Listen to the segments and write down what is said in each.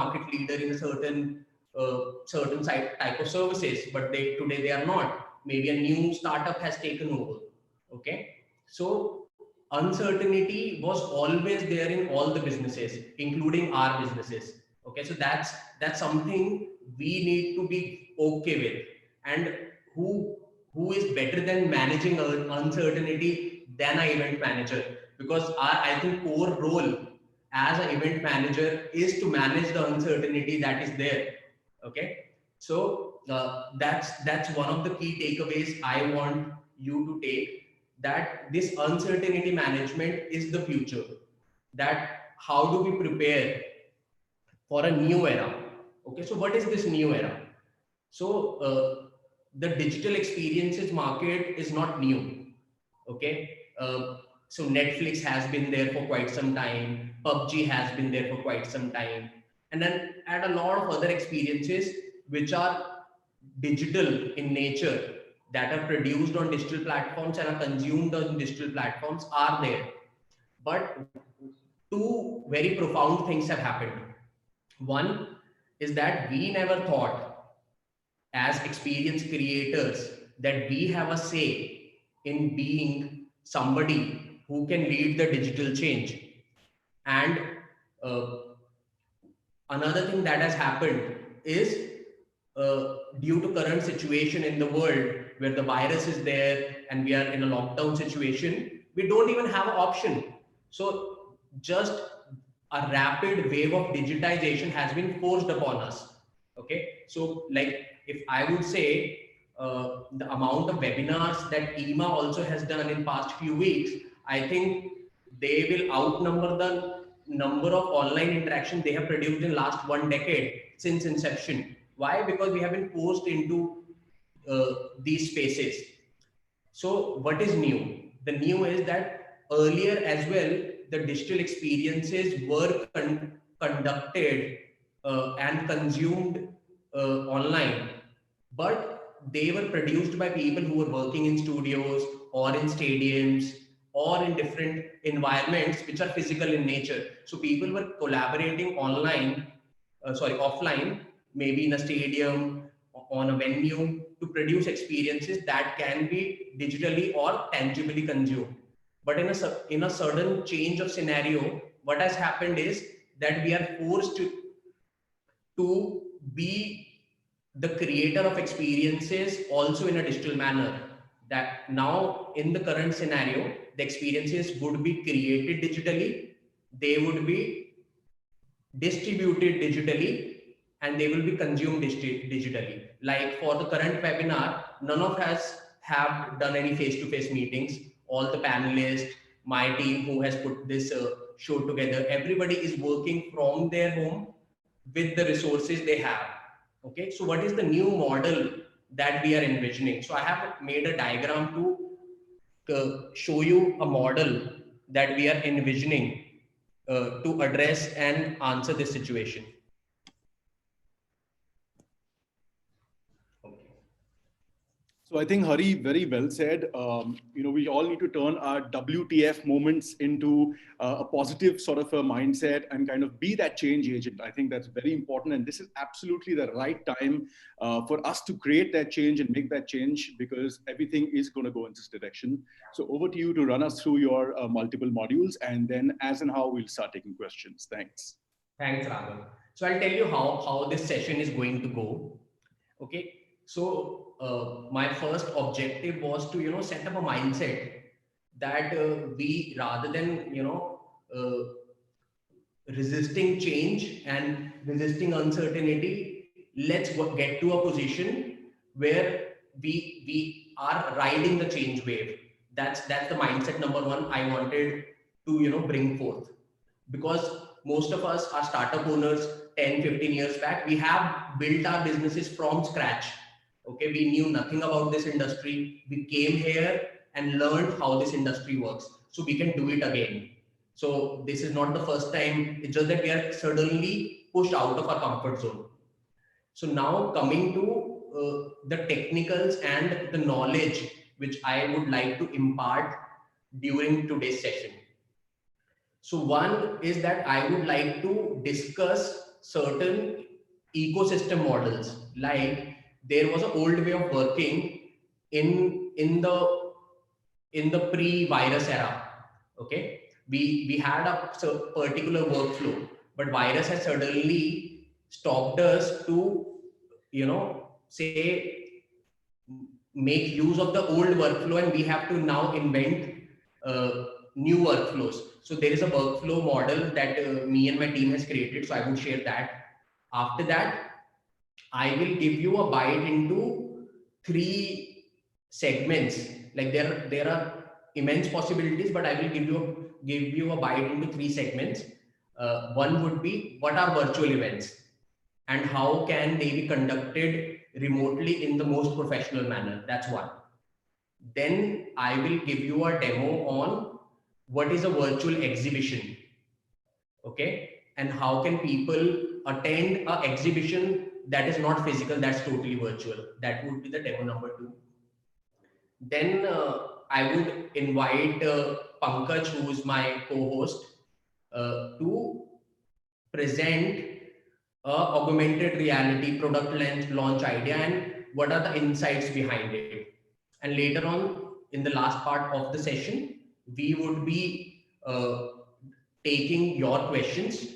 market leader in a certain type of services, but today they are not. Maybe a new startup has taken over. Okay, so uncertainty was always there in all the businesses, including our businesses. Okay, so that's something we need to be okay with. And who is better than managing uncertainty than an event manager? Because our, I think, core role as an event manager is to manage the uncertainty that is there. Okay, so that's one of the key takeaways I want you to take, that this uncertainty management is the future. That how do we prepare for a new era? Okay, so what is this new era? So the digital experiences market is not new. Okay, so Netflix has been there for quite some time, PUBG has been there for quite some time, and then add a lot of other experiences which are digital in nature, that are produced on digital platforms and are consumed on digital platforms are there. But two very profound things have happened. One is that we never thought as experience creators that we have a say in being somebody who can lead the digital change. And uh, another thing that has happened is, due to current situation in the world where the virus is there and we are in a lockdown situation, we don't even have an option. So just a rapid wave of digitization has been forced upon us. Okay, so like if I would say, the amount of webinars that EMA also has done in past few weeks, I think they will outnumber the number of online interaction they have produced in last 1 decade since inception. Why? Because we have been forced into these spaces. So what is new? The new is that earlier as well, the digital experiences were conducted and consumed online, but they were produced by people who were working in studios or in stadiums or in different environments which are physical in nature. So people were collaborating offline, maybe in a stadium, on a venue, to produce experiences that can be digitally or tangibly consumed. But in a sudden change of scenario, what has happened is that we are forced to be the creator of experiences also in a digital manner. That now in the current scenario, the experiences would be created digitally, they would be distributed digitally, and they will be consumed digitally. Like for the current webinar, none of us have done any face-to-face meetings. All the panelists, my team who has put this show together, everybody is working from their home with the resources they have. Okay, so what is the new model that we are envisioning? So I have made a diagram to show you a model that we are envisioning to address and answer this situation. So I think Hari very well said. We all need to turn our WTF moments into a positive sort of a mindset and kind of be that change agent. I think that's very important, and this is absolutely the right time for us to create that change and make that change, because everything is going to go in this direction. So over to you to run us through your multiple modules, and then as and how we'll start taking questions. Thanks. Thanks, Raghav. So I'll tell you how this session is going to go. Okay. So my first objective was to set up a mindset that we, rather than resisting change and resisting uncertainty, let's get to a position where we are riding the change wave. That's the mindset number one I wanted to bring forth. Because most of us are startup owners. 10-15 years back, we have built our businesses from scratch. Okay, we knew nothing about this industry. We came here and learned how this industry works, so we can do it again. So this is not the first time. It's just that we are suddenly pushed out of our comfort zone. So now coming to the technicals and the knowledge which I would like to impart during today's session. So one is that I would like to discuss certain ecosystem models. Like there was an old way of working in the pre-virus era. Okay, we had a particular workflow, but virus has suddenly stopped us to, say, make use of the old workflow, and we have to now invent uh, new workflows. So there is a workflow model that me and my team has created. So I would share that. After that, I will give you a bite into three segments. Like there are immense possibilities, but I will give you a bite into three segments. One would be, what are virtual events and how can they be conducted remotely in the most professional manner? That's one. Then I will give you a demo on what is a virtual exhibition, okay, and how can people attend a exhibition that is not physical, that's totally virtual. That would be the demo number two. Then I would invite Pankaj, who is my co-host, to present a augmented reality product launch idea and what are the insights behind it. And later on, in the last part of the session, we would be taking your questions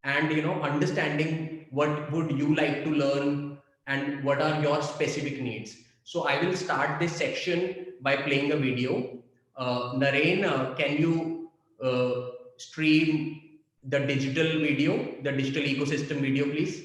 and understanding what would you like to learn and what are your specific needs. So I will start this section by playing a video. Naren, can you stream the digital video, the digital ecosystem video, please?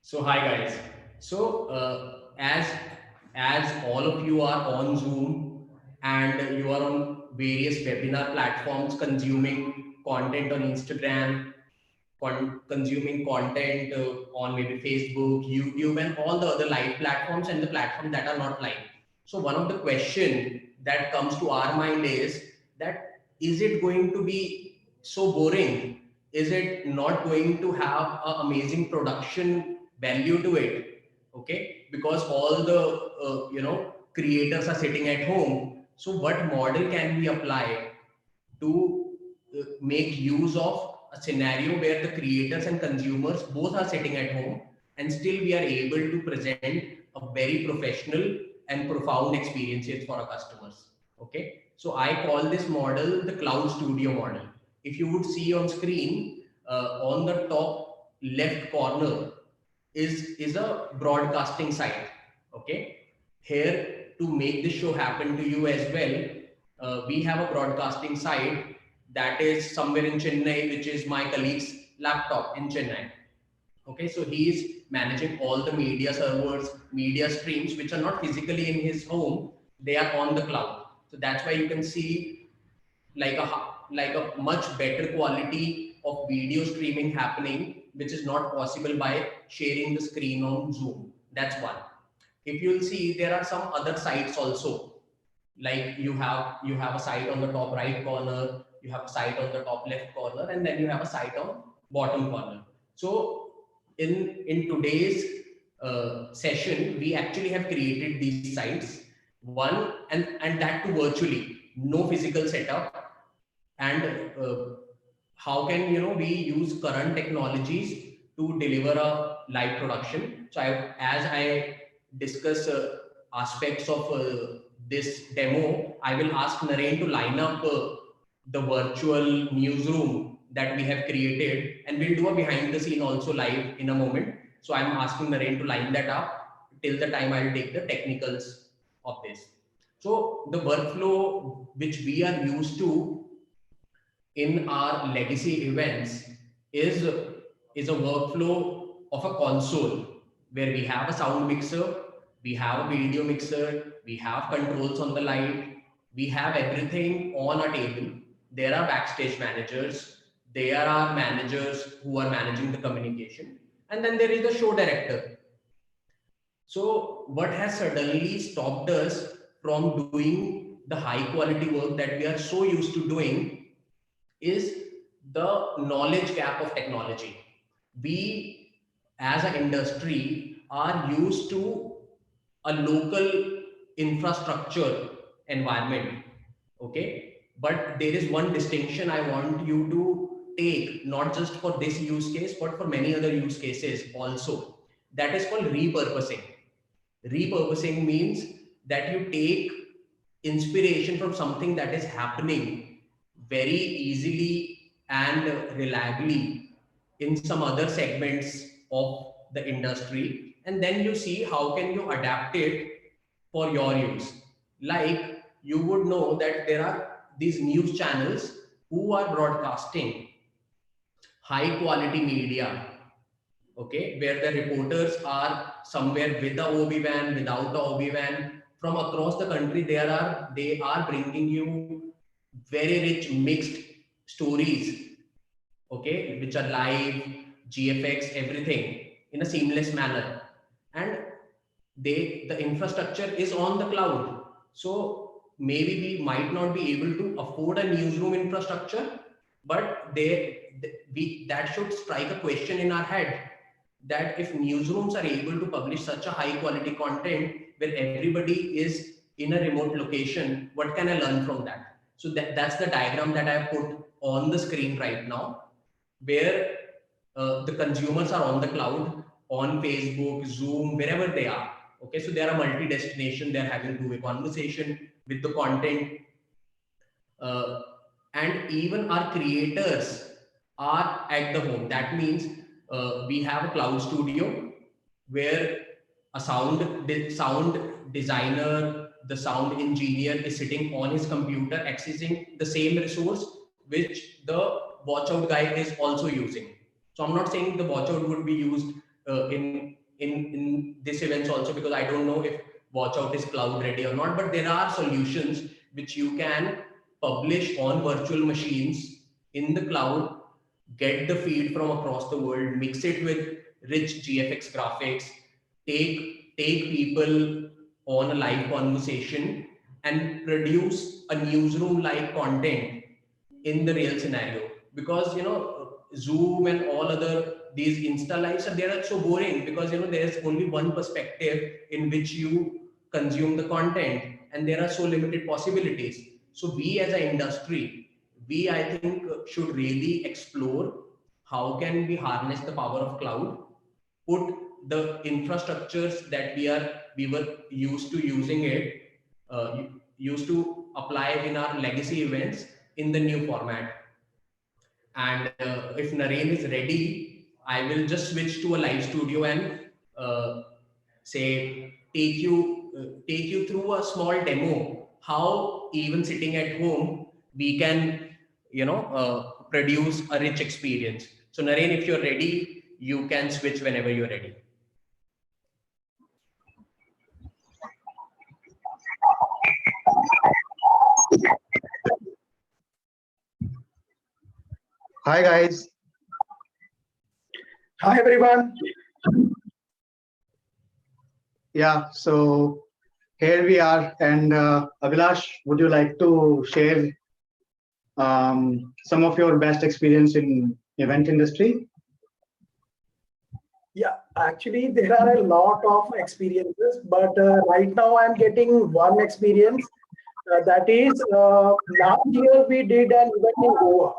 So hi guys. So as all of you are on Zoom and you are on various webinar platforms consuming content on Instagram, consuming content on maybe Facebook, YouTube, and all the other live platforms and the platforms that are not live. So one of the question that comes to our mind is that, is it going to be so boring? Is it not going to have an amazing production value to it? Okay, because all the creators are sitting at home. So what model can we apply to make use of a scenario where the creators and consumers both are sitting at home, and still we are able to present a very professional and profound experiences for our customers? Okay, so I call this model the cloud studio model. If you would see on screen, on the top left corner is a broadcasting site. Okay, here, to make this show happen to you as well, we have a broadcasting site that is somewhere in Chennai, which is my colleague's laptop in Chennai. Okay, so he is managing all the media servers, media streams, which are not physically in his home, they are on the cloud. So that's why you can see like a much better quality of video streaming happening, which is not possible by sharing the screen on Zoom. That's one. If you'll see, there are some other sites also, like you have a site on the top right corner, you have a site on the top left corner, and then you have a site on bottom corner. So in today's session, we actually have created these sites, one, and that too virtually, no physical setup. And how can we use current technologies to deliver a live production. So as I discuss aspects of this demo, I will ask Naren to line up the virtual newsroom that we have created, and we'll do a behind the scene also live in a moment. So I'm asking Naren to line that up till the time I'll take the technicals of this. So the workflow which we are used to in our legacy events is is a workflow of a console where we have a sound mixer, we have a video mixer, we have controls on the light, we have everything on a table. There are backstage managers, there are managers who are managing the communication, and then there is the show director. So what has suddenly stopped us from doing the high quality work that we are so used to doing is the knowledge gap of technology. We as an industry are used to a local infrastructure environment, okay? But there is one distinction I want you to take, not just for this use case, but for many other use cases also. That is called repurposing. Repurposing means that you take inspiration from something that is happening very easily and reliably in some other segments of the industry, and then you see how can you adapt it for your use. Like, you would know that there are these news channels who are broadcasting high quality media, okay, where the reporters are somewhere with the OB van, without the OB van, from across the country. They are bringing you very rich mixed stories, okay, which are live, GFX, everything in a seamless manner. And the infrastructure is on the cloud. So maybe we might not be able to afford a newsroom infrastructure, but we that should strike a question in our head, that if newsrooms are able to publish such a high quality content where everybody is in a remote location, what can I learn from that? So that's the diagram that I put on the screen right now, where the consumers are on the cloud, on Facebook, Zoom, wherever they are. Okay, so they are a multi-destination, they're having two-way conversation with the content. Uh, and even our creators are at the home. That means we have a cloud studio where a sound designer, the sound engineer is sitting on his computer accessing the same resource which the watchout guy is also using. So I'm not saying the watchout would be used in this events also, because I don't know if watchout is cloud ready or not, but there are solutions which you can publish on virtual machines in the cloud, get the feed from across the world, mix it with rich GFX graphics, take people on a live conversation, and produce a newsroom like content in the real scenario. Because Zoom and all other these Insta lives are, they are so boring, because there's only one perspective in which you consume the content, and there are so limited possibilities. So we as an industry, we, I think, should really explore how can we harness the power of cloud, put the infrastructures that we were used to using it, used to apply in our legacy events in the new format. And if Naren is ready, I will just switch to a live studio and say take you through a small demo how even sitting at home we can produce a rich experience. So Naren, if you're ready, you can switch whenever you're ready. Hi guys. Hi everyone. Yeah, so here we are. And Abhilash, would you like to share some of your best experience in event industry? Yeah, actually there are a lot of experiences, but right now I'm getting one experience. That is, last year we did an event in Goa.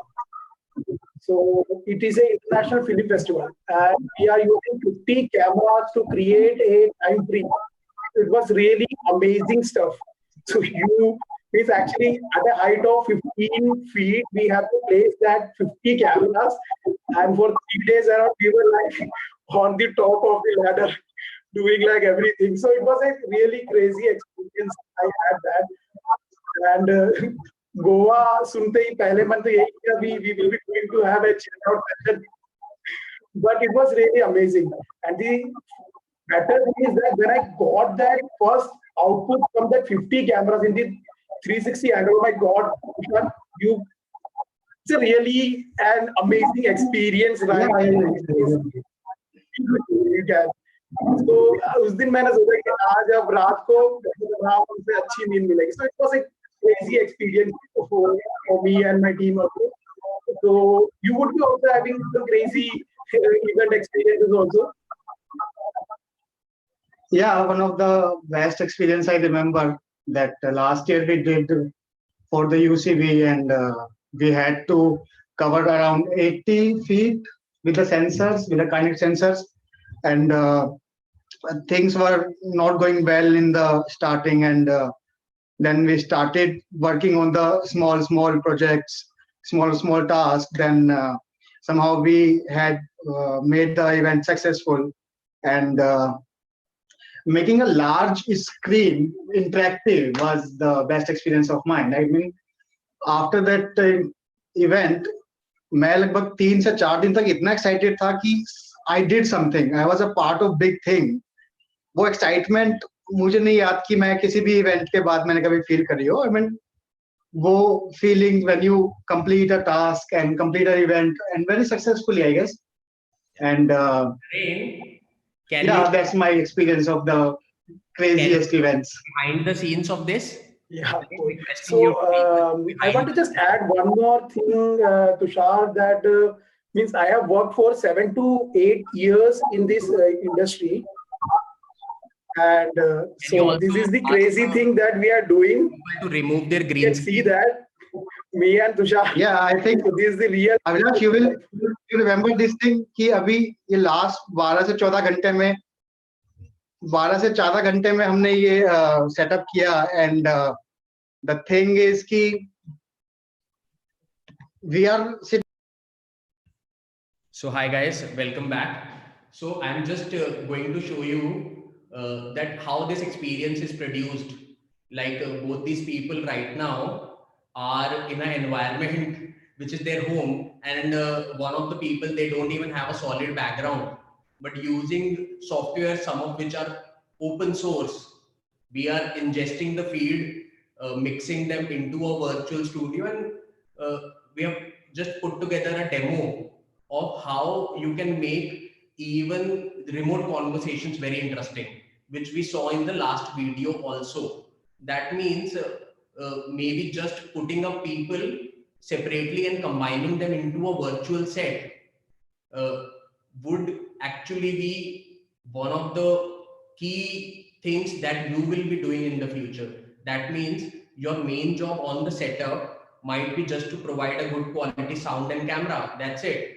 So it is an international film festival, and we are using 50 cameras to create a time frame. It was really amazing stuff. So you is actually at a height of 15 feet. We have to place that 50 cameras, and for 3 days around, we were like on the top of the ladder, doing like everything. So it was a really crazy experience. I had that, and Goa सुनते ही पहले मन तो यही था we will be going to have a chill out session, but it was really amazing. And the better thing is that when I got that first output from that 50 cameras in the 360 angle, oh my God, Ishan, you it's a really an amazing experience, right? You can. तो उस दिन मैंने सोचा कि आज अब रात को उनसे अच्छी नींद मिलेगी. So it was a crazy experience for me and my team also. So you would be also having some crazy event experiences also. Yeah, one of the best experience I remember that last year we did for the UCB, and we had to cover around 80 feet with the sensors, with the kinetic sensors, and things were not going well in the starting, and then we started working on the small projects, small tasks. Then somehow we had made the event successful, and making a large screen interactive was the best experience of mine. I mean, after that event, मैं लगभग 3 से 4 दिन तक इतना excited था कि I did something, I was a part of big thing. वो excitement मुझे नहीं याद कि मैं किसी भी इवेंट के बाद मैंने कभी फील करी हो. आई मीन, वो feeling when you complete a task and complete a event and very successfully, I guess. And yeah, that's my experience of the craziest events behind the scenes of this. Yeah. So I want to just add one more thing, Tushar, that means I have worked for 7 to 8 years in this industry. And so this is the crazy thing that we are doing. To remove their green You can see that. Me and Tushar. Yeah, I think so this is the real. Avinash, you remember this thing कि अभी ये last 12 से 14 घंटे में 12 से 14 घंटे में हमने ये सेटअप किया. एंड द थिंग इज कि we are. So hi guys, welcome back. So I'm just going to show you that how this experience is produced. Like both these people right now are in an environment which is their home, and one of the people, they don't even have a solid background, but using software, some of which are open source, we are ingesting the feed, mixing them into a virtual studio, and we have just put together a demo of how you can make even remote conversations very interesting, which we saw in the last video also. That means maybe just putting up people separately and combining them into a virtual set uh, would actually be one of the key things that you will be doing in the future. That means your main job on the setup might be just to provide a good quality sound and camera. That's it.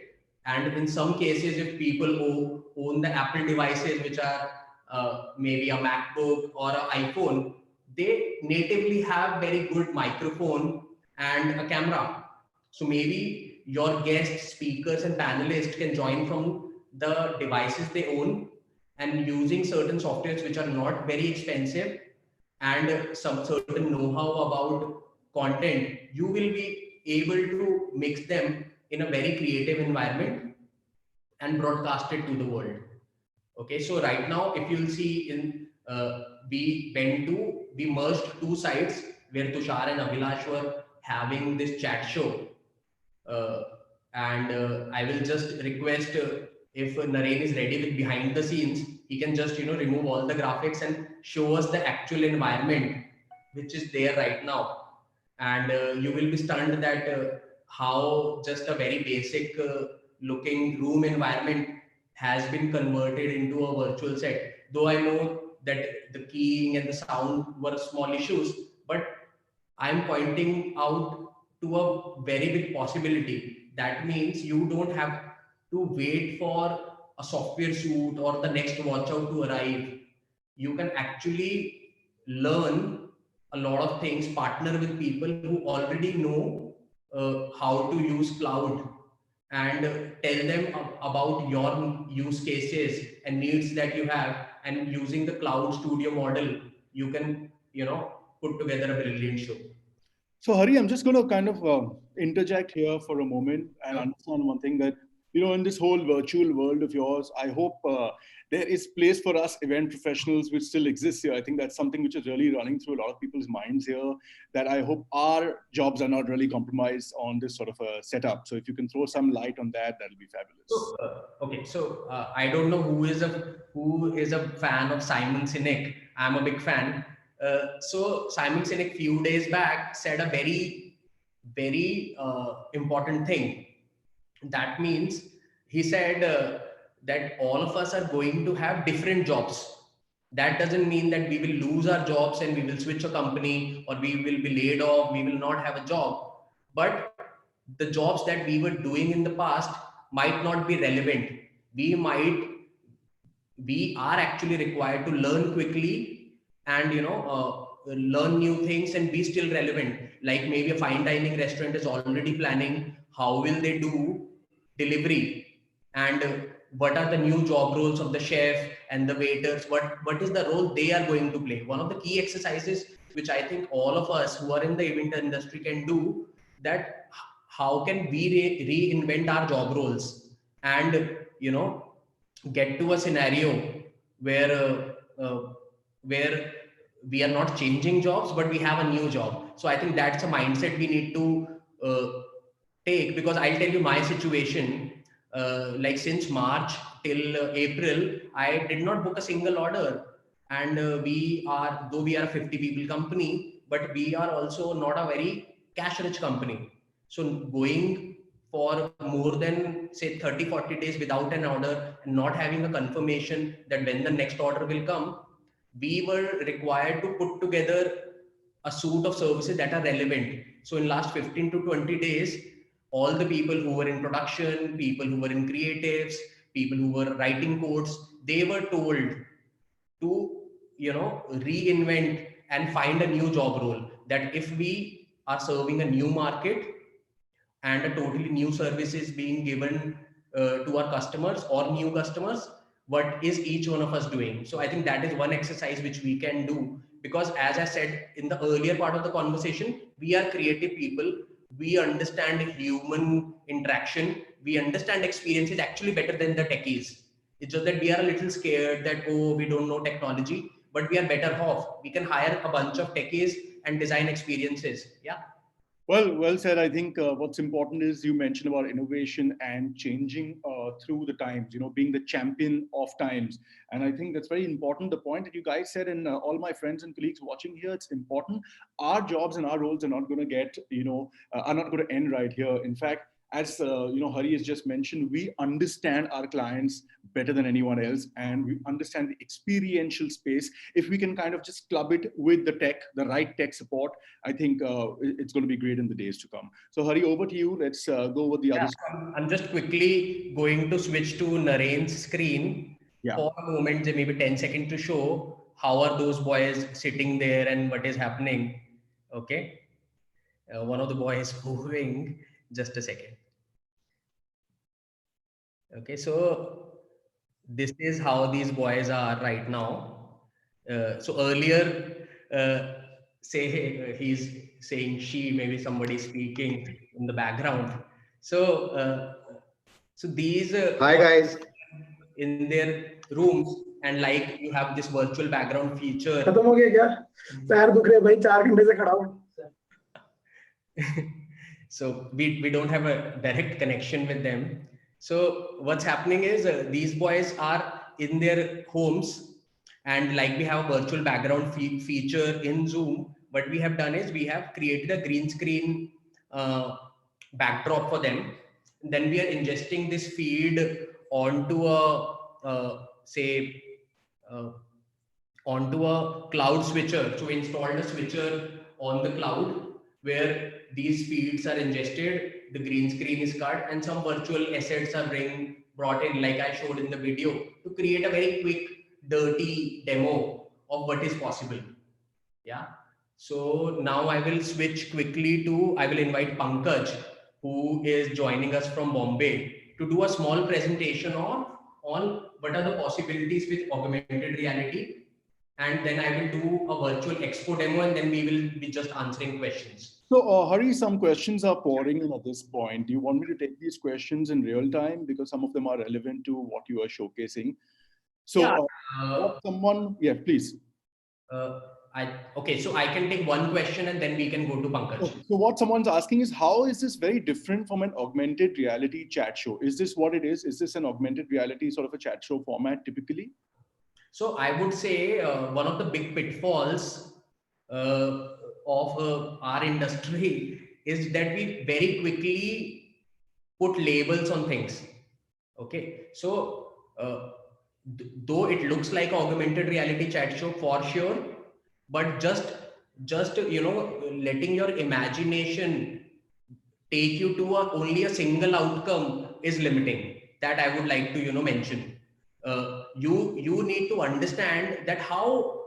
And in some cases, if people own the Apple devices, which are maybe a MacBook or an iPhone, they natively have very good microphone and a camera. So maybe your guests, speakers, and panelists can join from the devices they own, and using certain softwares which are not very expensive and some certain know-how about content, you will be able to mix them in a very creative environment and broadcast it to the world. Okay, so right now, if you'll see in we merged two sites where Tushar and Abhilash were having this chat show. Uh, And I will just request if Naren is ready with behind the scenes, he can just remove all the graphics and show us the actual environment which is there right now. And you will be stunned that how just a very basic looking room environment has been converted into a virtual set. Though I know that the keying and the sound were small issues, but I'm pointing out to a very big possibility. That means you don't have to wait for a software suite or the next watch out to arrive. You can actually learn a lot of things, partner with people who already know how to use cloud, and tell them about your use cases and needs that you have. And using the cloud studio model, you can put together a brilliant show. So Hari, I'm just going to kind of interject here for a moment and understand one thing, that, in this whole virtual world of yours, I hope there is place for us event professionals which still exists here. I think that's something which is really running through a lot of people's minds here, that I hope our jobs are not really compromised on this sort of a setup. So if you can throw some light on that, that'll be fabulous. So, okay, so I don't know who is a fan of Simon Sinek. I'm a big fan. So Simon Sinek few days back said a very important thing. That means he said that all of us are going to have different jobs. That doesn't mean that we will lose our jobs and we will switch a company, or we will be laid off, we will not have a job. But the jobs that we were doing in the past might not be relevant. We are actually required to learn quickly and learn new things and be still relevant. Like maybe a fine dining restaurant is already planning how will they do delivery, and what are the new job roles of the chef and the waiters, what is the role they are going to play. One of the key exercises which I think all of us who are in the event industry can do, that how can we reinvent our job roles, and get to a scenario where where we are not changing jobs but we have a new job. So I think that's a mindset we need to uh, take, because I'll tell you my situation. Like since March till April, I did not book a single order. And though we are a 50 people company, but we are also not a very cash rich company. So going for more than say 30-40 days without an order and not having a confirmation that when the next order will come, we were required to put together a suite of services that are relevant. So in last 15 to 20 days, all the people who were in production, people who were in creatives, people who were writing codes, they were told to reinvent and find a new job role. That if we are serving a new market and a totally new service is being given to our customers or new customers, what is each one of us doing? So I think that is one exercise which we can do, because as I said in the earlier part of the conversation, we are creative people. We understand human interaction. We understand experiences actually better than the techies. It's just that we are a little scared that, oh, we don't know technology, but we are better off. We can hire a bunch of techies and design experiences. Yeah. Well said. I think what's important is you mentioned about innovation and changing through the times, being the champion of times. And I think that's very important. The point that you guys said, and all my friends and colleagues watching here, it's important. Our jobs and our roles are not going to are not going to end right here. In fact, as Hari has just mentioned, we understand our clients better than anyone else, and we understand the experiential space. If we can kind of just club it with the right tech support, I think it's going to be great in the days to come. So Hari, over to you. Let's go over the other. I'm just quickly going to switch to Naren's screen for a moment, maybe 10 seconds, to show how are those boys sitting there and what is happening. Okay. One of the boys moving. Just a second. Okay, so this is how these boys are right now. So earlier, say he's saying she, maybe somebody speaking in the background. So so these Hi guys. in their rooms, and like you have this virtual background feature. खत्म हो गया क्या? पैर दुख रहे भाई, 4 घंटे से खड़ा हूँ. So we don't have a direct connection with them. So what's happening is these boys are in their homes, and like we have a virtual background feature in Zoom. What we have done is we have created a green screen backdrop for them. Then we are ingesting this feed onto a say uh, onto a cloud switcher. So we installed a switcher on the cloud where these feeds are ingested, the green screen is cut, and some virtual assets are brought in, like I showed in the video, to create a very quick, dirty demo of what is possible. Yeah. So now I will switch quickly to, I will invite Pankaj, who is joining us from Bombay, to do a small presentation on what are the possibilities with augmented reality, and then I will do a virtual expo demo, and then we will be just answering questions. So, Hari, some questions are pouring in at this point. Do you want me to take these questions in real time? Because some of them are relevant to what you are showcasing. So, Yeah. yeah, please. Okay, so I can take one question and then we can go to Pankaj. Okay, so what someone's asking is, how is this very different from an augmented reality chat show? Is this what it is? Is this an augmented reality sort of a chat show format typically? So I would say one of the big pitfalls of our industry is that we very quickly put labels on things. Okay, so though it looks like augmented reality chat show for sure, but just letting your imagination take you to only a single outcome is limiting. That I would like to mention. You need to understand that how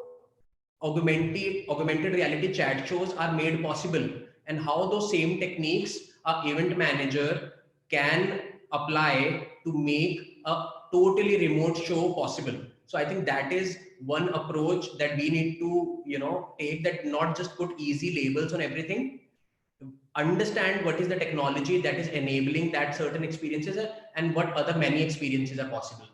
augmented reality chat shows are made possible, and how those same techniques a event manager can apply to make a totally remote show possible. So I think that is one approach that we need to take, that not just put easy labels on everything, understand what is the technology that is enabling that certain experiences, and what other many experiences are possible.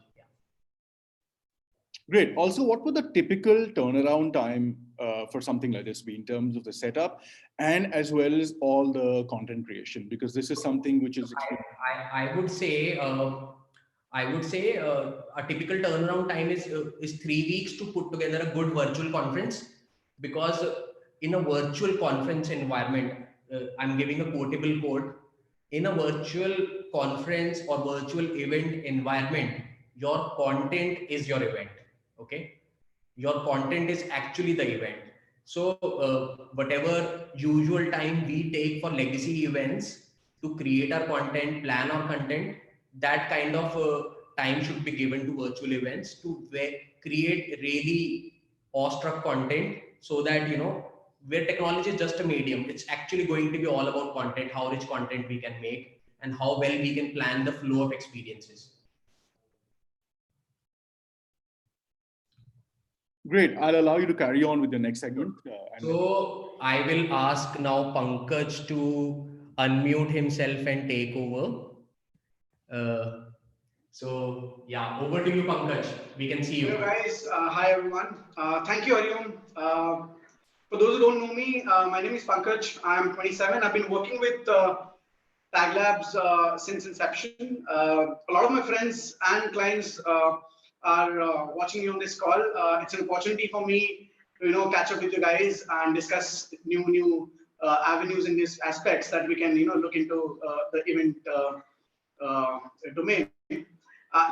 Great. Also, what would the typical turnaround time for something like this be in terms of the setup and as well as all the content creation? Because this is something which is. I would say a typical turnaround time is 3 weeks to put together a good virtual conference, because in a virtual conference environment, I'm giving a quotable quote. In a virtual conference or virtual event environment, your content is your event. Okay, your content is actually the event. So whatever usual time we take for legacy events to create our content, plan our content, that kind of time should be given to virtual events to create really awestruck content, so that where technology is just a medium, it's actually going to be all about content, how rich content we can make, and how well we can plan the flow of experiences. Great. I'll allow you to carry on with your next segment. So I will ask now Pankaj to unmute himself and take over. So yeah, over to you, Pankaj. We can see you. Hello guys. Hi everyone. Thank you, HariOm. For those who don't know me, my name is Pankaj. I'm 27. I've been working with Tag Labs since inception. A lot of my friends and clients are watching me on this call. It's an opportunity for me to catch up with you guys and discuss new avenues in these aspects that we can look into the event domain.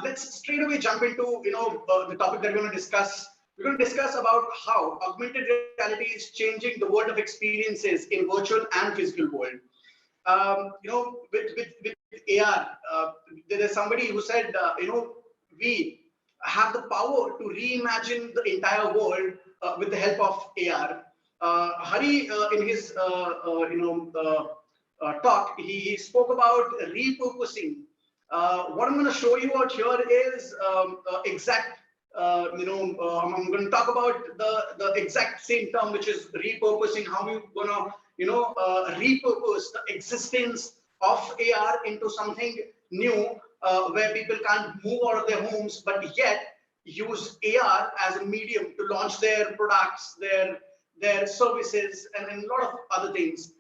Let's straight away jump into the topic that we're going to discuss. We're going to discuss about how augmented reality is changing the world of experiences in virtual and physical world. With AR, there's somebody who said, we have the power to reimagine the entire world with the help of AR. Hari, in his talk, he spoke about repurposing. What I'm going to show you out here is exact. I'm going to talk about the exact same term, which is repurposing. How we're going to repurpose the existence of AR into something new, where people can't move out of their homes, but yet use AR as a medium to launch their products, their services, and a lot of other things.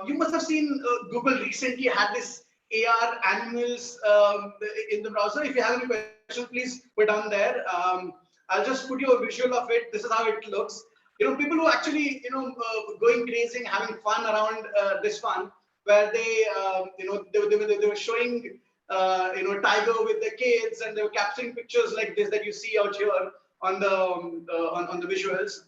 You must have seen Google recently had this AR animals in the browser. If you have any questions, please put down there. I'll just put you a visual of it. This is how it looks. People who actually, going crazy and having fun around this one, where they were showing, tiger with the kids, and they were capturing pictures like this that you see out here on the on the visuals.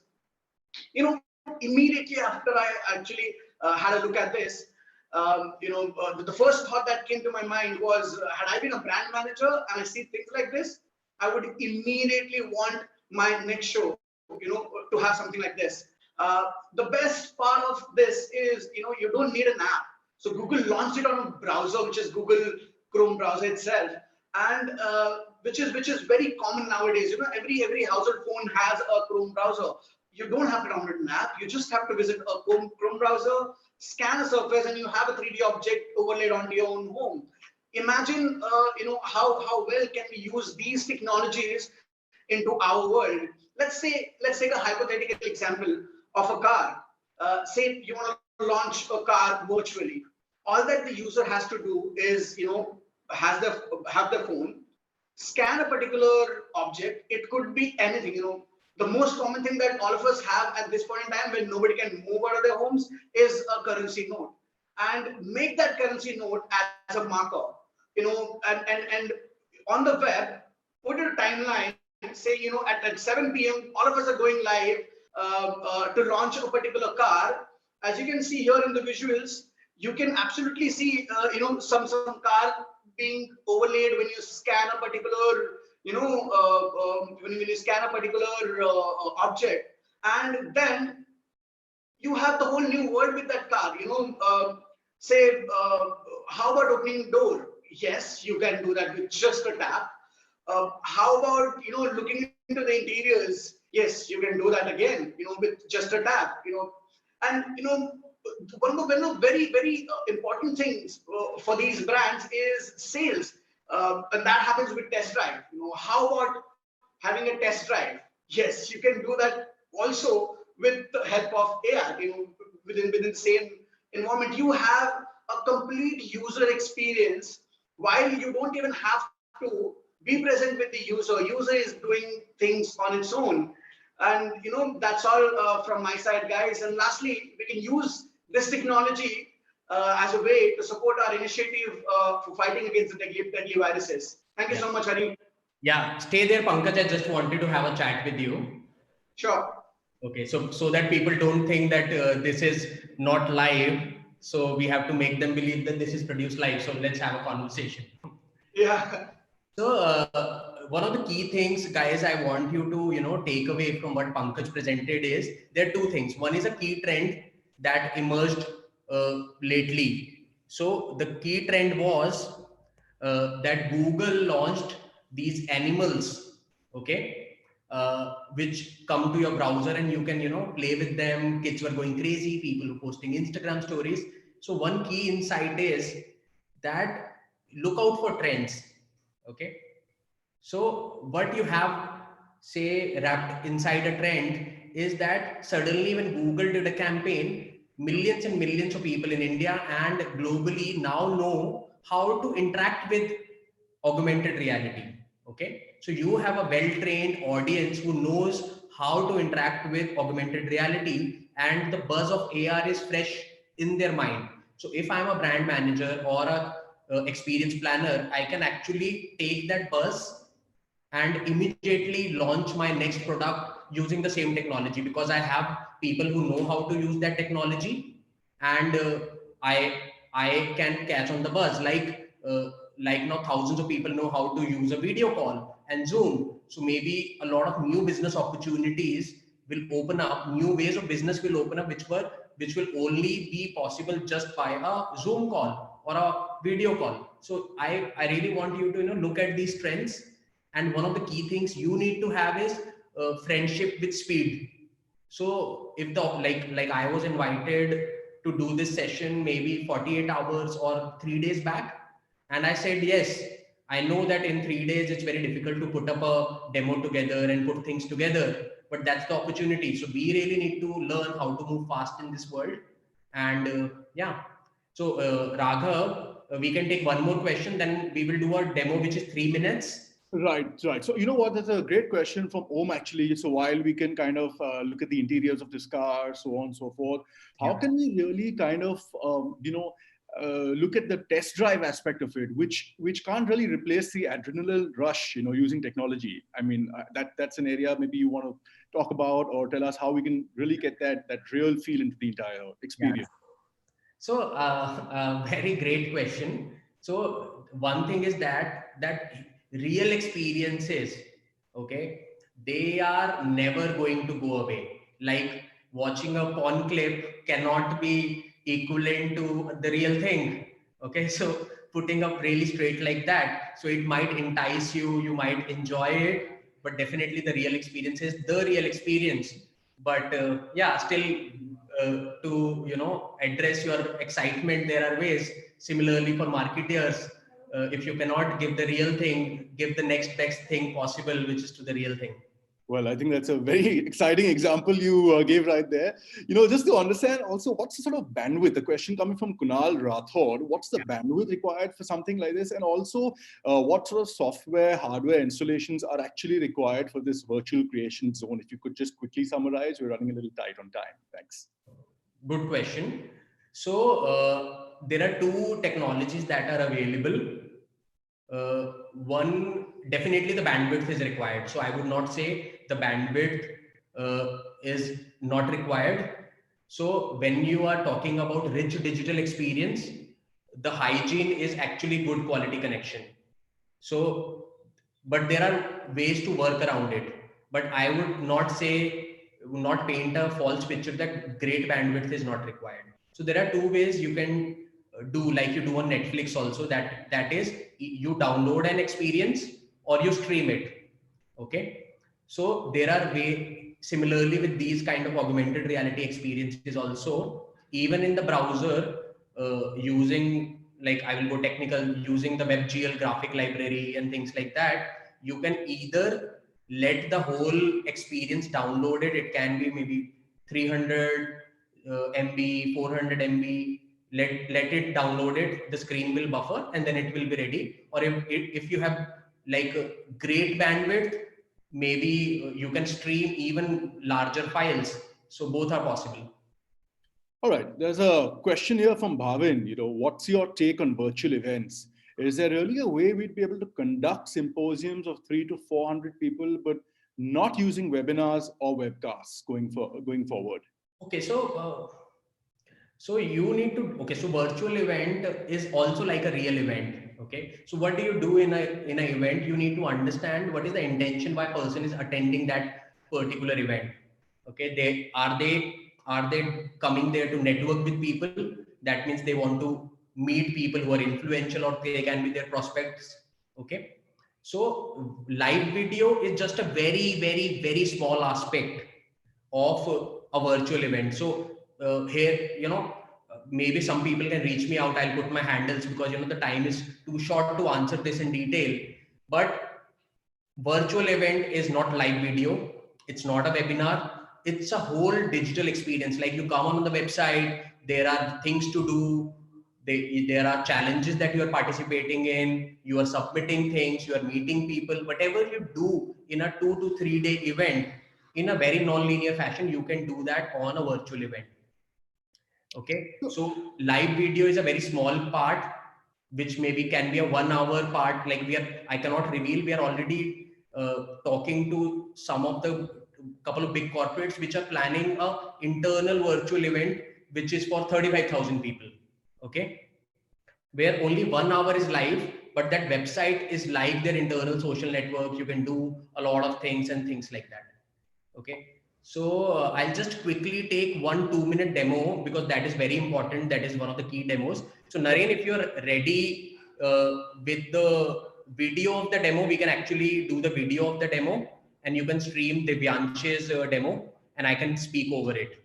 Immediately after I actually had a look at this, the first thought that came to my mind was, had I been a brand manager and I see things like this, I would immediately want my next show, to have something like this. The best part of this is, you don't need an app. So Google launched it on a browser, which is Google Chrome browser itself, and which is very common nowadays. Every household phone has a Chrome browser. You don't have to download an app. You just have to visit a Chrome browser, scan a surface, and you have a 3D object overlaid onto your own home. Imagine, how well can we use these technologies into our world. Let's take a hypothetical example of a car. Say you want to launch a car virtually. All that the user has to do is, have the phone, scan a particular object. It could be anything. The most common thing that all of us have at this point in time, when nobody can move out of their homes, is a currency note, and make that currency note as a marker. And on the web, put a timeline. Say, at 7 p.m., all of us are going live to launch a particular car. As you can see here in the visuals, you can absolutely see, some car being overlaid when you scan a particular, when you scan a particular object, and then you have the whole new world with that car. Say, how about opening door? Yes, you can do that with just a tap. How about, looking into the interiors? Yes, you can do that again, with just a tap. And one of the very, very important things for these brands is sales, and that happens with test drive. How about having a test drive? Yes, you can do that also with the help of AI. Within the same environment, you have a complete user experience, while you don't even have to be present with the user. User is doing things on its own. And that's all from my side, guys. And lastly, we can use this technology as a way to support our initiative for fighting against the deadly viruses. Thank you so much, Hari. Yeah, stay there, Pankaj. I just wanted to have a chat with you. Sure. Okay, so that people don't think that this is not live. So we have to make them believe that this is produced live. So let's have a conversation. Yeah. So one of the key things, guys, I want you to take away from what Pankaj presented is there are two things. One is a key trend that emerged lately. So the key trend was that Google launched these animals, okay, which come to your browser and you can play with them. Kids were going crazy. People were posting Instagram stories. So one key insight is that look out for trends. Okay, so what you have, say, wrapped inside a trend is that suddenly when Google did a campaign, millions and millions of people in India and globally now know how to interact with augmented reality. Okay, so you have a well-trained audience who knows how to interact with augmented reality, and the buzz of AR is fresh in their mind. So if I'm a brand manager or a experience planner, I can actually take that buzz and immediately launch my next product using the same technology, because I have people who know how to use that technology, and I can catch on the buzz. Like now thousands of people know how to use a video call and Zoom. So maybe a lot of new business opportunities will open up, new ways of business will open up, which will only be possible just by a Zoom call or a video call. So I really want you to look at these trends, and one of the key things you need to have is friendship with speed. So if the like I was invited to do this session maybe 48 hours or 3 days back, and I said yes. I know that in 3 days it's very difficult to put up a demo together and put things together, but that's the opportunity. So we really need to learn how to move fast in this world. And yeah, so Raghav, we can take one more question, then we will do a demo which is 3 minutes. Right, right. So you know what? That's a great question from Om actually. So while we can kind of look at the interiors of this car, so on and so forth, how Yeah. can we really kind of look at the test drive aspect of it, which can't really replace the adrenaline rush, using technology. I mean, that's an area maybe you want to talk about or tell us how we can really get that real feel into the entire Yeah. experience. So, very great question. So, one thing is that real experiences, okay, they are never going to go away. Like watching a porn clip cannot be equivalent to the real thing. Okay, so putting up really straight like that, so it might entice you, you might enjoy it, but definitely the real experience is the real experience. But yeah, still to address your excitement, there are ways. Similarly for marketers, if you cannot give the real thing, give the next best thing possible, which is to the real thing. Well, I think that's a very exciting example you gave right there. Just to understand also, what's the sort of bandwidth? The question coming from Kunal Rathod, what's the bandwidth required for something like this? And also, what sort of software, hardware installations are actually required for this virtual creation zone? If you could just quickly summarize, we're running a little tight on time. Thanks. Good question. So there are two technologies that are available. One, definitely the bandwidth is required. So I would not say the bandwidth is not required. So when you are talking about rich digital experience, the hygiene is actually good quality connection. So, but there are ways to work around it. But I would not say, not paint a false picture that great bandwidth is not required. So there are two ways you can do, like you do on Netflix also, that is you download an experience or you stream it. Okay. So there are way, similarly with these kind of augmented reality experiences also, even in the browser, using, like I will go technical, using the WebGL graphic library and things like that, you can either let the whole experience downloaded. It can be maybe 300 MB, 400 MB. Let it download it. The screen will buffer and then it will be ready. Or if you have like a great bandwidth, maybe you can stream even larger files. So both are possible. All right, there's a question here from Bhavin. What's your take on virtual events? Is there really a way we'd be able to conduct symposiums of 300 to 400 people, but not using webinars or webcasts going forward? Okay, so you need to, okay, so virtual event is also like a real event. Okay, so what do you do in an event? You need to understand what is the intention why person is attending that particular event. Okay, they are they coming there to network with people? That means they want to meet people who are influential or they can be their prospects. Okay, so live video is just a very, very, very small aspect of a virtual event. So here, maybe some people can reach me out. I'll put my handles because the time is too short to answer this in detail. But virtual event is not live video. It's not a webinar. It's a whole digital experience. Like you come on the website, there are things to do. There are challenges that you are participating in. You are submitting things. You are meeting people. Whatever you do in a 2 to 3 day event, in a very non-linear fashion, you can do that on a virtual event. Okay, so live video is a very small part, which maybe can be a 1 hour part. Like I cannot reveal, we are already talking to some of the couple of big corporates which are planning a internal virtual event, which is for 35,000 people. Okay, where only 1 hour is live, but that website is like their internal social network. You can do a lot of things and things like that. Okay, so I'll just quickly take 1 2 minute demo because that is very important. That is one of the key demos. So Naren, if you're ready with the video of the demo, we can actually do the video of the demo and you can stream Divyansh's demo and I can speak over it.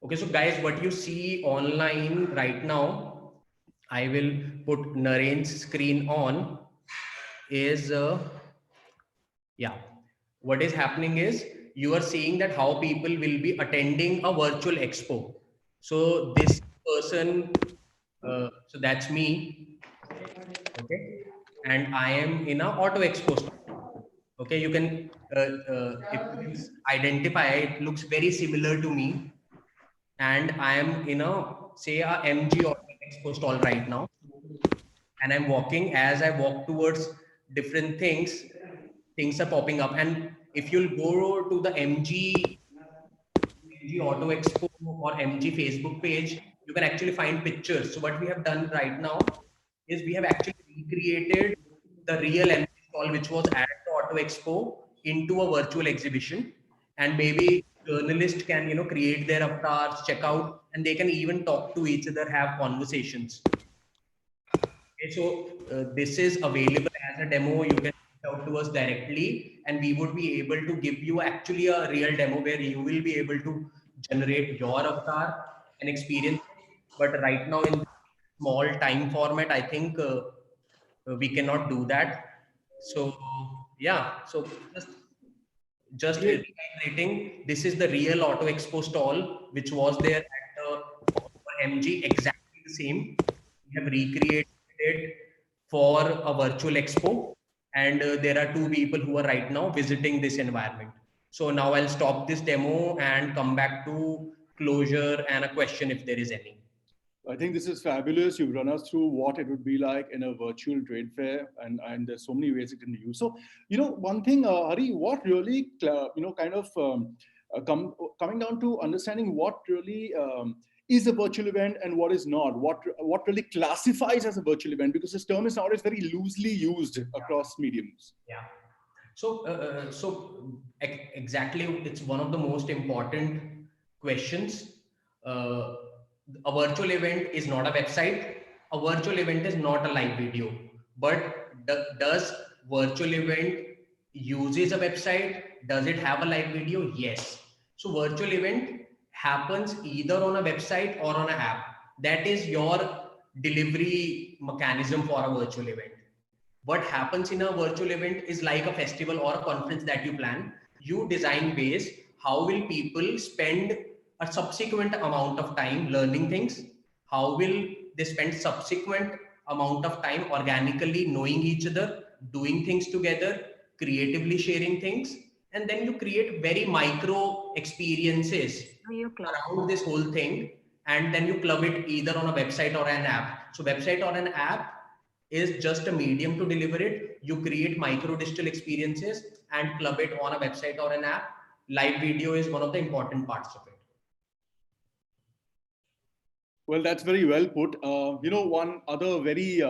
Okay, so guys, what you see online right now, I will put Naren's screen on, is yeah, what is happening is you are seeing that how people will be attending a virtual expo. So this person, so that's me, okay, and I am in a auto expo store. Okay, you can if you can identify, it looks very similar to me, and I am in a say a MG auto expo stall right now, and I'm walking. As I walk towards different things are popping up, and if you'll go to the MG Auto Expo or MG Facebook page, you can actually find pictures. So what we have done right now is we have actually recreated the real MG stall which was at the Auto Expo into a virtual exhibition, and maybe journalists can create their avatars, check out, and they can even talk to each other, have conversations. Okay, so this is available as a demo. You can reach out to us directly, and we would be able to give you actually a real demo where you will be able to generate your avatar and experience. But right now, in small time format, I think we cannot do that. So yeah, so just Great. reiterating, this is the real Auto Expo stall, which was there at the MG, exactly the same. We have recreated it for a virtual expo, and there are two people who are right now visiting this environment. So now I'll stop this demo and come back to closure and a question if there is any. I think this is fabulous. You've run us through what it would be like in a virtual trade fair, and there's so many ways it can be used. So, one thing, Hari, what really, kind of coming down to understanding what really is a virtual event and what is not, what really classifies as a virtual event, because this term is nowadays very loosely used across mediums. Yeah. So, exactly, it's one of the most important questions. Uh, a virtual event is not a website. A virtual event is not a live video. But does virtual event uses a website? Does it have a live video? Yes. So virtual event happens either on a website or on an app. That is your delivery mechanism for a virtual event. What happens in a virtual event is like a festival or a conference that you plan. You design ways how will people spend a subsequent amount of time learning things, how will they spend subsequent amount of time organically knowing each other, doing things together, creatively sharing things, and then you create very micro experiences around this whole thing, and then you club it either on a website or an app. So website or an app is just a medium to deliver it. You create micro digital experiences and club it on a website or an app. Live video is one of the important parts of it. Well, that's very well put. One other very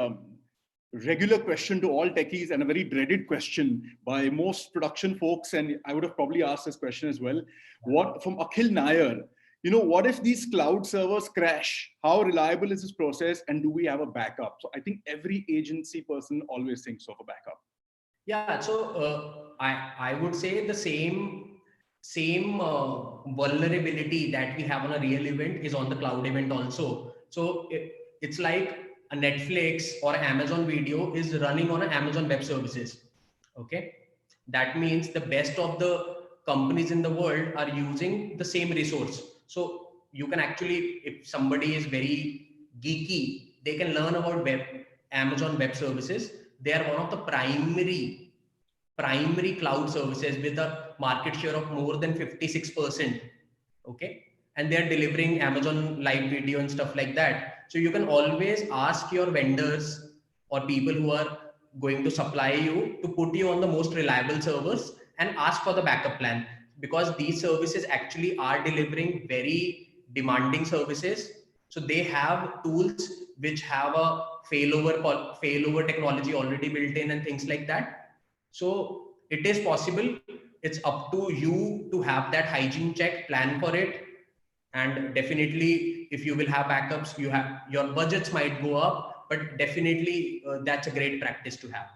regular question to all techies and a very dreaded question by most production folks, and I would have probably asked this question as well. What from Akhil Nair? What if these cloud servers crash? How reliable is this process, and do we have a backup? So I think every agency person always thinks of a backup. Yeah, so I would say the same vulnerability that we have on a real event is on the cloud event also. So it's like a Netflix or Amazon video is running on an Amazon Web Services. Okay, that means the best of the companies in the world are using the same resource. So you can actually, if somebody is very geeky, they can learn about Amazon Web Services. They are one of the primary cloud services with a market share of more than 56%. Okay, and they're delivering Amazon live video and stuff like that. So you can always ask your vendors or people who are going to supply you to put you on the most reliable servers and ask for the backup plan, because these services actually are delivering very demanding services. So they have tools which have a failover technology already built in and things like that. So it is possible. It's up to you to have that hygiene check, plan for it, and definitely if you will have backups, your budgets might go up, but definitely that's a great practice to have.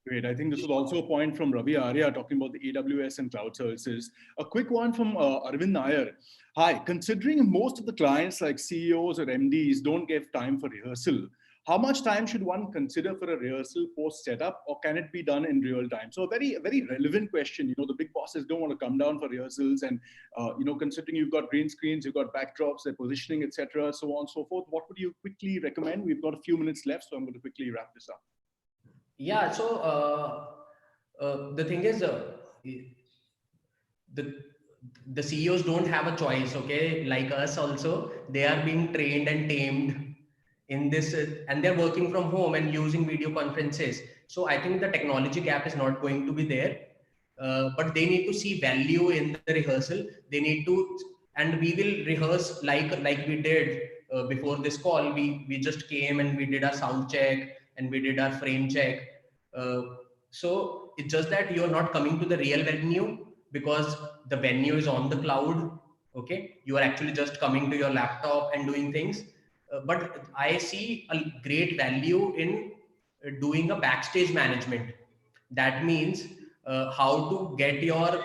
Great. I think this was also a point from Ravi Arya talking about the AWS and cloud services. A quick one from Arvind Nair. Hi, considering most of the clients like CEOs or MDs don't give time for rehearsal, how much time should one consider for a rehearsal post setup, or can it be done in real time? So a very relevant question. You know, the big bosses don't want to come down for rehearsals, and you know, considering you've got green screens, you've got backdrops, their positioning, etc., so on and so forth. What would you quickly recommend? We've got a few minutes left, so I'm going to quickly wrap this up. Yeah. So the thing is, the the CEOs don't have a choice. Okay, like us also, they are being trained and tamed in this, and they're working from home and using video conferences. So I think the technology gap is not going to be there, but they need to see value in the rehearsal. They need to, and we will rehearse like we did before this call. We just came and we did our sound check and we did our frame check. uh, so it's just that you're not coming to the real venue because the venue is on the cloud. Okay, you are actually just coming to your laptop and doing things. But I see a great value in doing a backstage management. That means how to get your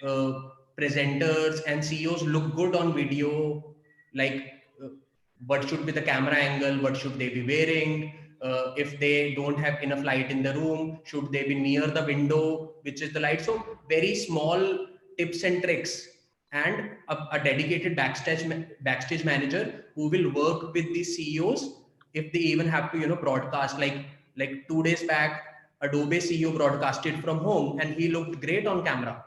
uh, presenters and CEOs look good on video, like what should be the camera angle, what should they be wearing, if they don't have enough light in the room, should they be near the window, which is the light. So very small tips and tricks, and a dedicated backstage manager who will work with the CEOs if they even have to, broadcast. Like 2 days back, Adobe CEO broadcasted from home and he looked great on camera.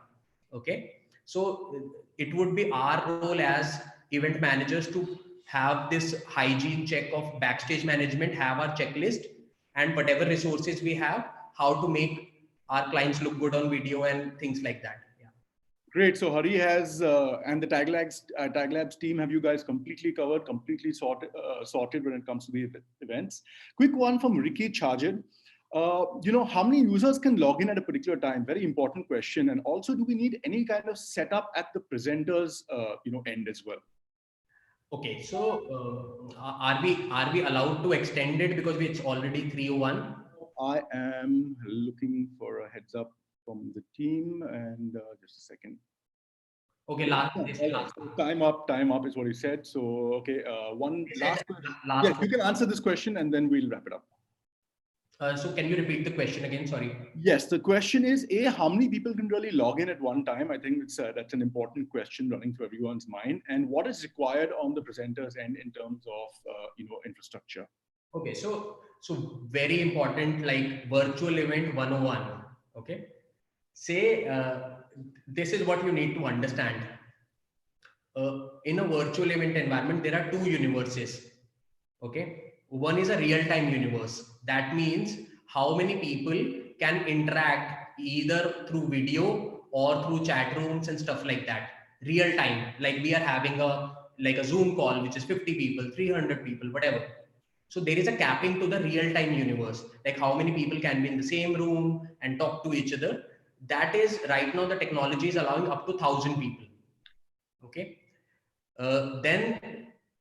Okay, so it would be our role as event managers to have this hygiene check of backstage management, have our checklist, and whatever resources we have, how to make our clients look good on video and things like that. Yeah. Great. So Hari has and the Tag Labs team, have you guys completely covered, completely sorted when it comes to the events? Quick one from Ricky Charjin. You know, how many users can log in at a particular time? Very important question. And also, do we need any kind of setup at the presenters, end as well? Okay, so are we allowed to extend it because it's already 3:01? I am looking for a heads up from the team, and just a second. Okay, Time up is what he said. So okay, one last. Yes, you can answer this question, and then we'll wrap it up. So can you repeat the question again? Sorry. Yes, the question is, how many people can really log in at one time? I think that's an important question running through everyone's mind. And what is required on the presenter's end in terms of infrastructure? Okay, so very important, like virtual event 101. Okay, say this is what you need to understand. In a virtual event environment, there are two universes. Okay, one is a real-time universe. That means how many people can interact either through video or through chat rooms and stuff like that. Real time, like we are having a Zoom call, which is 50 people, 300 people, whatever. So there is a capping to the real-time universe, like how many people can be in the same room and talk to each other. That is right now the technology is allowing up to 1,000 people. Okay. Then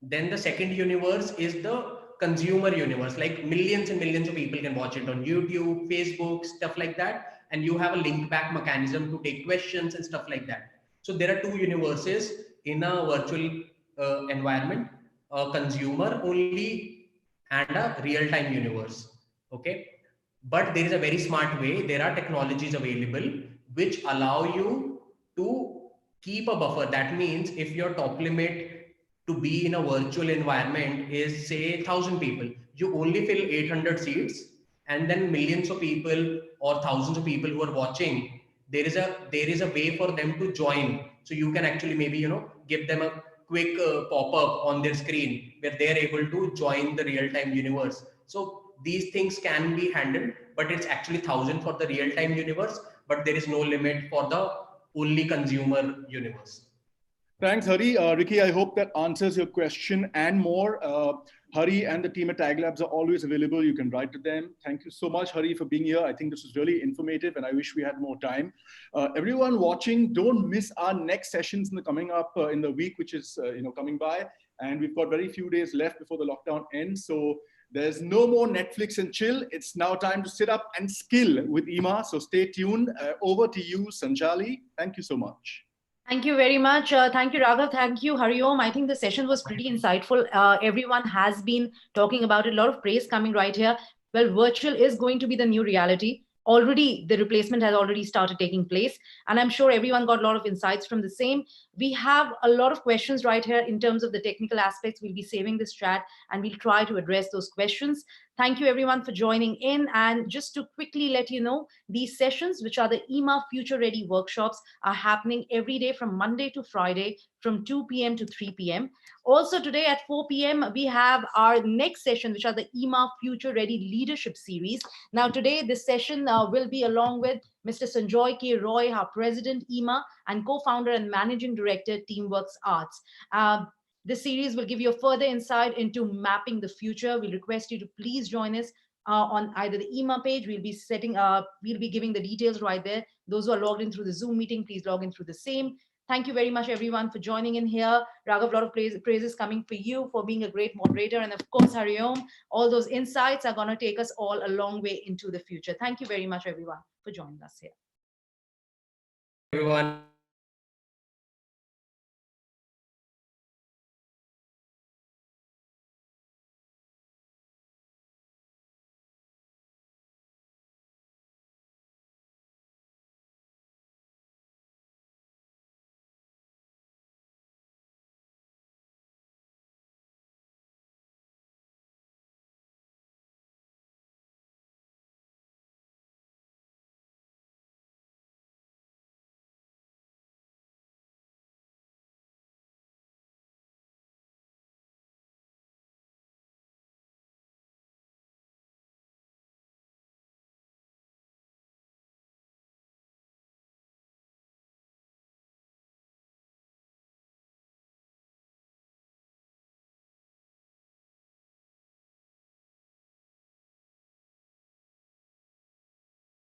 the second universe is the consumer universe, like millions and millions of people can watch it on YouTube, Facebook, stuff like that, and you have a link back mechanism to take questions and stuff like that. So there are two universes in a virtual environment: a consumer only and a real-time universe. Okay, but there is a very smart way. There are technologies available which allow you to keep a buffer. That means if your top limit to be in a virtual environment is say 1,000 people, you only fill 800 seats, and then millions of people or thousands of people who are watching, there is a way for them to join. So you can actually maybe give them a quick pop-up on their screen where they're able to join the real-time universe. So these things can be handled, but it's actually 1,000 for the real-time universe, but there is no limit for the only consumer universe. Thanks, Hari. Ricky, I hope that answers your question and more. Hari and the team at Tag Labs are always available. You can write to them. Thank you so much, Hari, for being here. I think this was really informative, and I wish we had more time. Everyone watching, don't miss our next sessions in the coming up in the week, which is coming by. And we've got very few days left before the lockdown ends. So there's no more Netflix and chill. It's now time to sit up and skill with Ima. So stay tuned. Over to you, Sanjali. Thank you so much. Thank you very much. Thank you, Raghav. Thank you, HariOm. I think the session was pretty insightful. Everyone has been talking about it. A lot of praise coming right here. Well, virtual is going to be the new reality. Already, the replacement has already started taking place. And I'm sure everyone got a lot of insights from the same. We have a lot of questions right here in terms of the technical aspects. We'll be saving this chat and we'll try to address those questions. Thank you, everyone, for joining in. And just to quickly let you know, these sessions, which are the EMA Future Ready workshops, are happening every day from Monday to Friday from 2 p.m. to 3 p.m. Also today at 4 p.m., we have our next session, which are the EMA Future Ready Leadership Series. Now today, this session will be along with Mr. Sanjoy K. Roy, our President, EMA, and co-founder and managing director, Teamworks Arts. This series will give you a further insight into mapping the future. We request you to please join us on either the EMA page. We'll be giving the details right there. Those who are logged in through the Zoom meeting, please log in through the same. Thank you very much, everyone, for joining in here. Raghav, a lot of praises coming for you for being a great moderator. And of course, HariOm, all those insights are going to take us all a long way into the future. Thank you very much, everyone, for joining us here. Everyone.